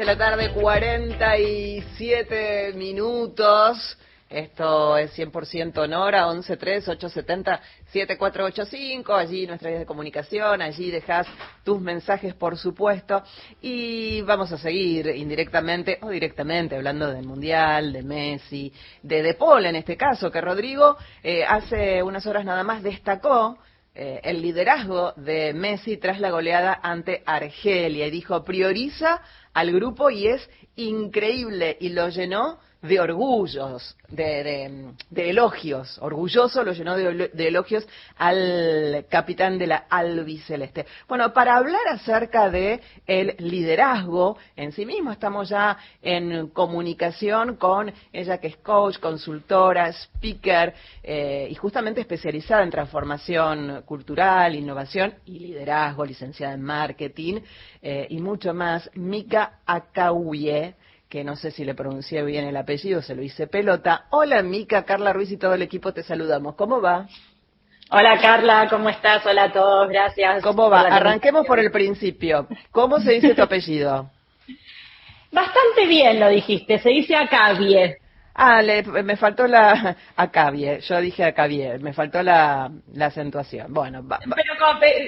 la tarde, 47 minutos. Esto es 100% Nora, 113870-7485. Allí nuestra vía de comunicación, allí dejas tus mensajes, por supuesto. Y vamos a seguir indirectamente o directamente hablando del Mundial, de Messi, de Paul en este caso, que Rodrigo hace unas horas nada más destacó el liderazgo de Messi tras la goleada ante Argelia y dijo, prioriza al grupo y es increíble, y lo llenó de orgullos, de elogios, orgulloso lo llenó de elogios al capitán de la albiceleste. Bueno, para hablar acerca de el liderazgo en sí mismo, estamos ya en comunicación con ella, que es coach, consultora, speaker y justamente especializada en transformación cultural, innovación y liderazgo, licenciada en marketing y mucho más, Mika Akauye, que no sé si le pronuncié bien el apellido, se lo hice pelota. Hola Mika, Carla Ruiz y todo el equipo te saludamos. ¿Cómo va? Hola Carla, ¿cómo estás? Hola a todos, gracias. ¿Cómo va? Arranquemos por el principio. ¿Cómo se dice tu apellido? Bastante bien lo dijiste, se dice Akavie. Ah, me faltó la Akavie, yo dije Akavie, me faltó la acentuación. Bueno, Pero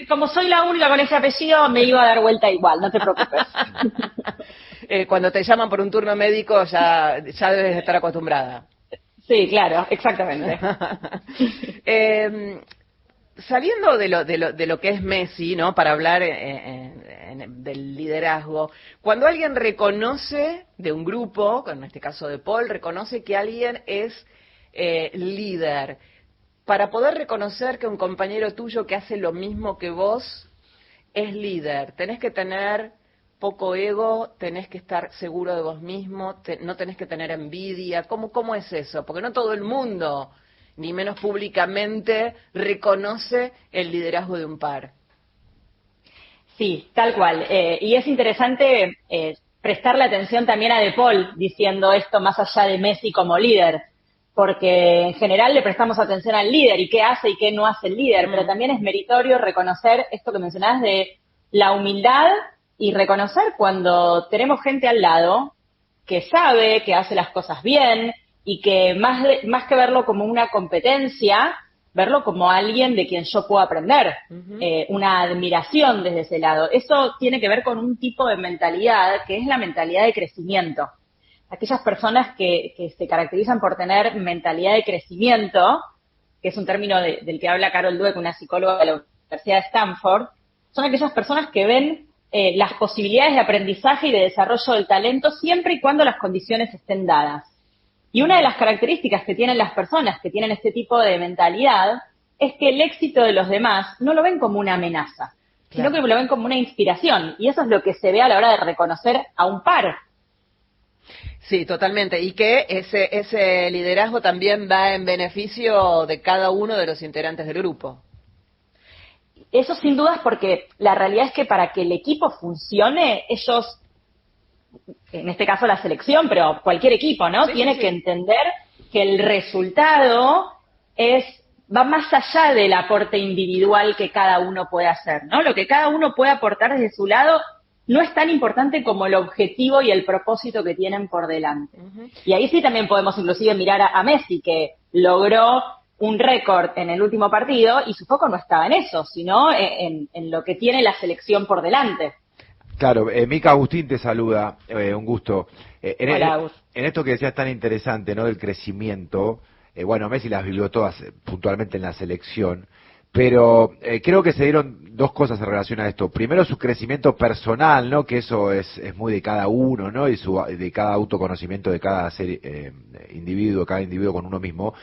como soy la única con ese apellido, me iba a dar vuelta igual, no te preocupes. Cuando te llaman por un turno médico ya debes estar acostumbrada. Sí, claro, exactamente. Saliendo de lo que es Messi, ¿no? Para hablar del liderazgo, cuando alguien reconoce de un grupo, en este caso de Paul, reconoce que alguien es líder, para poder reconocer que un compañero tuyo que hace lo mismo que vos es líder, tenés que tener poco ego, tenés que estar seguro de vos mismo, no tenés que tener envidia. ¿Cómo es eso? Porque no todo el mundo, ni menos públicamente, reconoce el liderazgo de un par. Sí, tal cual. Y es interesante prestarle atención también a De Paul diciendo esto más allá de Messi como líder, porque en general le prestamos atención al líder y qué hace y qué no hace el líder, pero también es meritorio reconocer esto que mencionás de la humildad y reconocer cuando tenemos gente al lado que sabe, que hace las cosas bien y que más que verlo como una competencia, verlo como alguien de quien yo puedo aprender, una admiración desde ese lado. Eso tiene que ver con un tipo de mentalidad que es la mentalidad de crecimiento. Aquellas personas que se caracterizan por tener mentalidad de crecimiento, que es un término del que habla Carol Dweck, una psicóloga de la Universidad de Stanford, son aquellas personas que ven las posibilidades de aprendizaje y de desarrollo del talento siempre y cuando las condiciones estén dadas. Y una de las características que tienen las personas que tienen este tipo de mentalidad es que el éxito de los demás no lo ven como una amenaza, sino que lo ven como una inspiración. Y eso es lo que se ve a la hora de reconocer a un par. Sí, totalmente. Y que ese liderazgo también va en beneficio de cada uno de los integrantes del grupo. Eso sin dudas, porque la realidad es que para que el equipo funcione, ellos, en este caso la selección, pero cualquier equipo, ¿no? Sí, tiene sí. que entender que el resultado va más allá del aporte individual que cada uno puede hacer, ¿no? Lo que cada uno puede aportar desde su lado no es tan importante como el objetivo y el propósito que tienen por delante. Y ahí sí también podemos inclusive mirar a Messi, que logró un récord en el último partido y su foco no estaba en eso, sino en lo que tiene la selección por delante. Claro, Mica, Agustín te saluda, un gusto. Hola, Agus. En esto que decías tan interesante, ¿no? Del crecimiento, bueno, Messi las vivió todas puntualmente en la selección, pero creo que se dieron dos cosas en relación a esto. Primero, su crecimiento personal, ¿no? Que eso es muy de cada uno, ¿no? Y de cada autoconocimiento de cada individuo, cada individuo con uno mismo.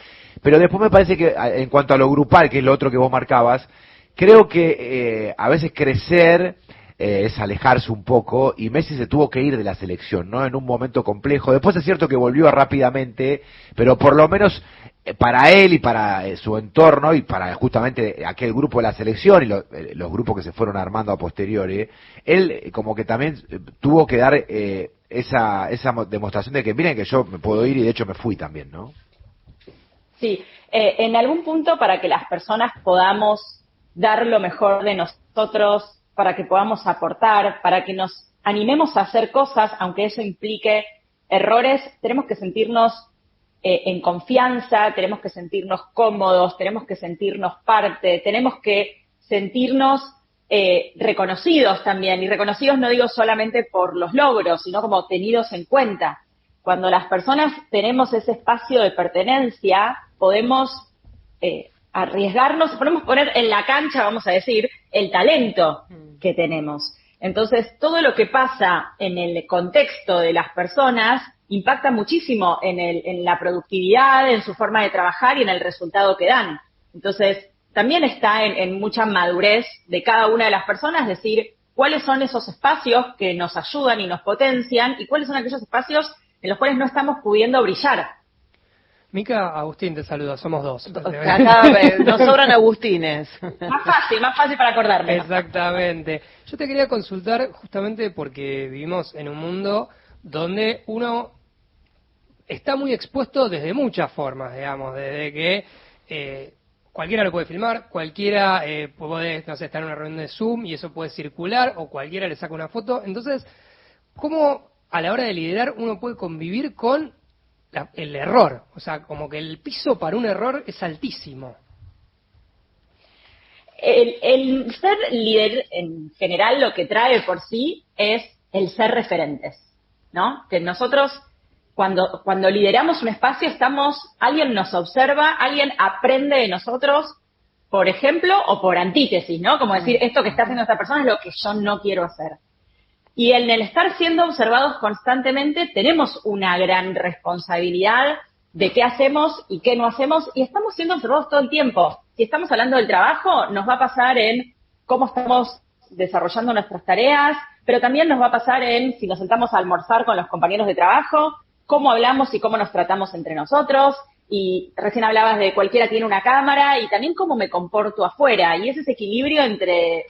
Pero después me parece que en cuanto a lo grupal, que es lo otro que vos marcabas, creo que a veces crecer es alejarse un poco, y Messi se tuvo que ir de la selección, ¿no? En un momento complejo. Después es cierto que volvió rápidamente, pero por lo menos para él y para su entorno y para justamente aquel grupo de la selección y los grupos que se fueron armando a posteriori, él como que también tuvo que dar esa demostración de que miren que yo me puedo ir, y de hecho me fui también, ¿no? Sí, en algún punto para que las personas podamos dar lo mejor de nosotros, para que podamos aportar, para que nos animemos a hacer cosas, aunque eso implique errores, tenemos que sentirnos en confianza, tenemos que sentirnos cómodos, tenemos que sentirnos parte, tenemos que sentirnos reconocidos también, y reconocidos no digo solamente por los logros, sino como tenidos en cuenta. Cuando las personas tenemos ese espacio de pertenencia, podemos arriesgarnos, podemos poner en la cancha, vamos a decir, el talento que tenemos. Entonces, todo lo que pasa en el contexto de las personas impacta muchísimo en la productividad, en su forma de trabajar y en el resultado que dan. Entonces, también está en mucha madurez de cada una de las personas decir cuáles son esos espacios que nos ayudan y nos potencian y cuáles son aquellos espacios en los cuales no estamos pudiendo brillar. Mica, Agustín te saluda, somos dos. Acá nos sobran Agustines. Más fácil para acordarme. Exactamente. Yo te quería consultar justamente porque vivimos en un mundo donde uno está muy expuesto desde muchas formas, digamos, desde que cualquiera lo puede filmar, cualquiera puede, no sé, estar en una reunión de Zoom y eso puede circular, o cualquiera le saca una foto. Entonces, ¿cómo a la hora de liderar uno puede convivir con el error? O sea, como que el piso para un error es altísimo. El ser líder, en general, lo que trae por sí es el ser referentes, ¿no? Que nosotros, cuando lideramos un espacio, alguien nos observa, alguien aprende de nosotros, por ejemplo, o por antítesis, ¿no? Como decir, esto que está haciendo esta persona es lo que yo no quiero hacer. Y en el estar siendo observados constantemente, tenemos una gran responsabilidad de qué hacemos y qué no hacemos, y estamos siendo observados todo el tiempo. Si estamos hablando del trabajo, nos va a pasar en cómo estamos desarrollando nuestras tareas, pero también nos va a pasar en si nos sentamos a almorzar con los compañeros de trabajo, cómo hablamos y cómo nos tratamos entre nosotros, y recién hablabas de cualquiera tiene una cámara, y también cómo me comporto afuera, y es ese equilibrio entre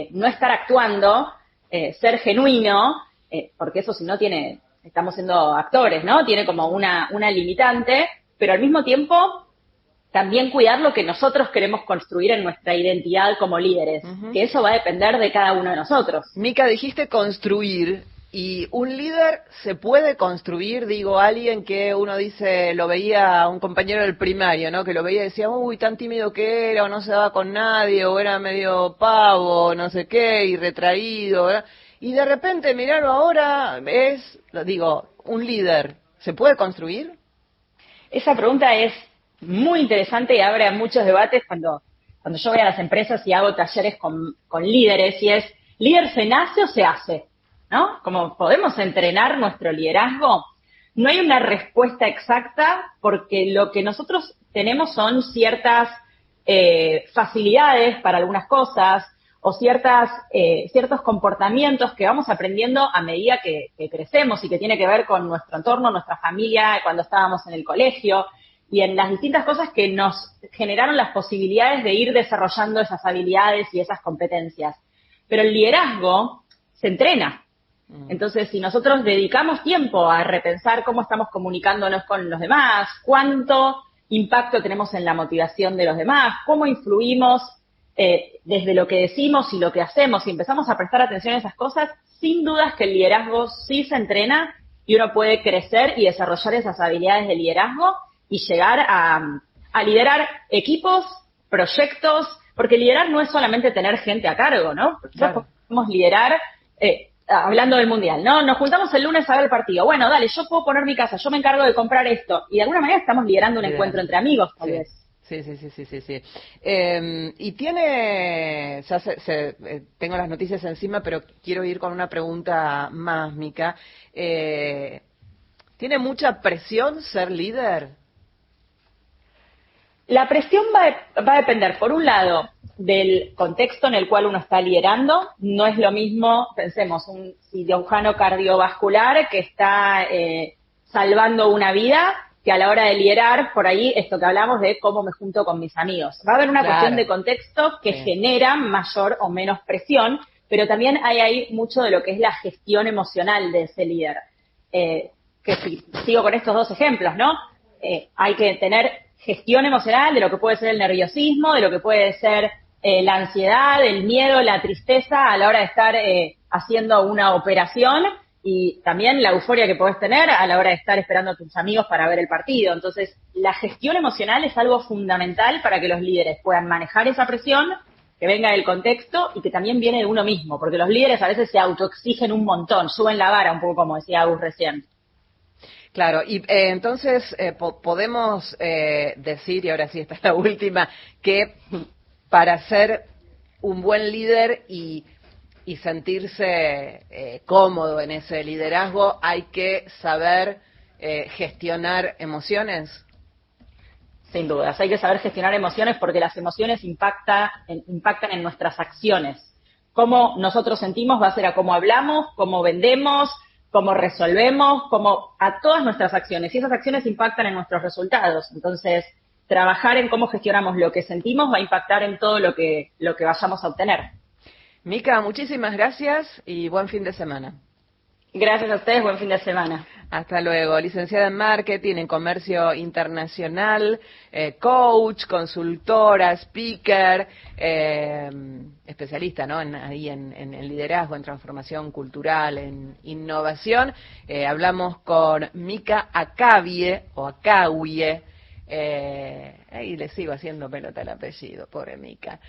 no estar actuando, ser genuino, porque eso si no estamos siendo actores, ¿no? Tiene como una limitante, pero al mismo tiempo también cuidar lo que nosotros queremos construir en nuestra identidad como líderes, que eso va a depender de cada uno de nosotros. Mica, dijiste construir, y un líder se puede construir, digo, alguien que uno dice, lo veía un compañero del primario, ¿no? Que lo veía y decía, uy, tan tímido que era, o no se daba con nadie, o era medio pavo, no sé qué, y retraído, ¿verdad? Y de repente, mirarlo ahora, un líder, ¿se puede construir? Esa pregunta es muy interesante y abre muchos debates cuando yo voy a las empresas y hago talleres con líderes, y es, ¿líder se nace o se hace? ¿No? Como podemos entrenar nuestro liderazgo. No hay una respuesta exacta porque lo que nosotros tenemos son ciertas facilidades para algunas cosas o ciertos comportamientos que vamos aprendiendo a medida que crecemos y que tiene que ver con nuestro entorno, nuestra familia, cuando estábamos en el colegio y en las distintas cosas que nos generaron las posibilidades de ir desarrollando esas habilidades y esas competencias. Pero el liderazgo se entrena. Entonces, si nosotros dedicamos tiempo a repensar cómo estamos comunicándonos con los demás, cuánto impacto tenemos en la motivación de los demás, cómo influimos desde lo que decimos y lo que hacemos, y empezamos a prestar atención a esas cosas, sin dudas que el liderazgo sí se entrena y uno puede crecer y desarrollar esas habilidades de liderazgo y llegar a liderar equipos, proyectos, porque liderar no es solamente tener gente a cargo, ¿no? Nosotros podemos liderar... hablando del Mundial, ¿no? Nos juntamos el lunes a ver el partido. Bueno, dale, yo puedo poner mi casa, yo me encargo de comprar esto. Y de alguna manera estamos liderando un encuentro entre amigos, tal vez. Sí. Y tiene, tengo las noticias encima, pero quiero ir con una pregunta más, Mica. ¿Tiene mucha presión ser líder? La presión va a depender, por un lado, del contexto en el cual uno está liderando. No es lo mismo, pensemos, un cirujano cardiovascular que está salvando una vida, que a la hora de liderar, por ahí, esto que hablamos de cómo me junto con mis amigos. Va a haber una cuestión de contexto que genera mayor o menos presión, pero también hay ahí mucho de lo que es la gestión emocional de ese líder. Que sigo con estos dos ejemplos, ¿no? Hay que tener gestión emocional de lo que puede ser el nerviosismo, de lo que puede ser la ansiedad, el miedo, la tristeza a la hora de estar haciendo una operación y también la euforia que podés tener a la hora de estar esperando a tus amigos para ver el partido. Entonces, la gestión emocional es algo fundamental para que los líderes puedan manejar esa presión que venga del contexto y que también viene de uno mismo, porque los líderes a veces se autoexigen un montón, suben la vara un poco como decía Agus recién. Claro, y entonces podemos decir, y ahora sí esta es la última, que para ser un buen líder y sentirse cómodo en ese liderazgo hay que saber gestionar emociones. Sin dudas, hay que saber gestionar emociones porque las emociones impactan en nuestras acciones. Cómo nosotros sentimos va a ser a cómo hablamos, cómo vendemos, cómo resolvemos, cómo a todas nuestras acciones. Y esas acciones impactan en nuestros resultados. Entonces, trabajar en cómo gestionamos lo que sentimos va a impactar en todo lo que vayamos a obtener. Mica, muchísimas gracias y buen fin de semana. Gracias a ustedes, buen fin de semana. Hasta luego. Licenciada en Marketing, en Comercio Internacional, coach, consultora, speaker, especialista, ¿no? Ahí en liderazgo, en transformación cultural, en innovación. Hablamos con Mica Acawie, o Acawie, ahí le sigo haciendo pelota el apellido, pobre Mica.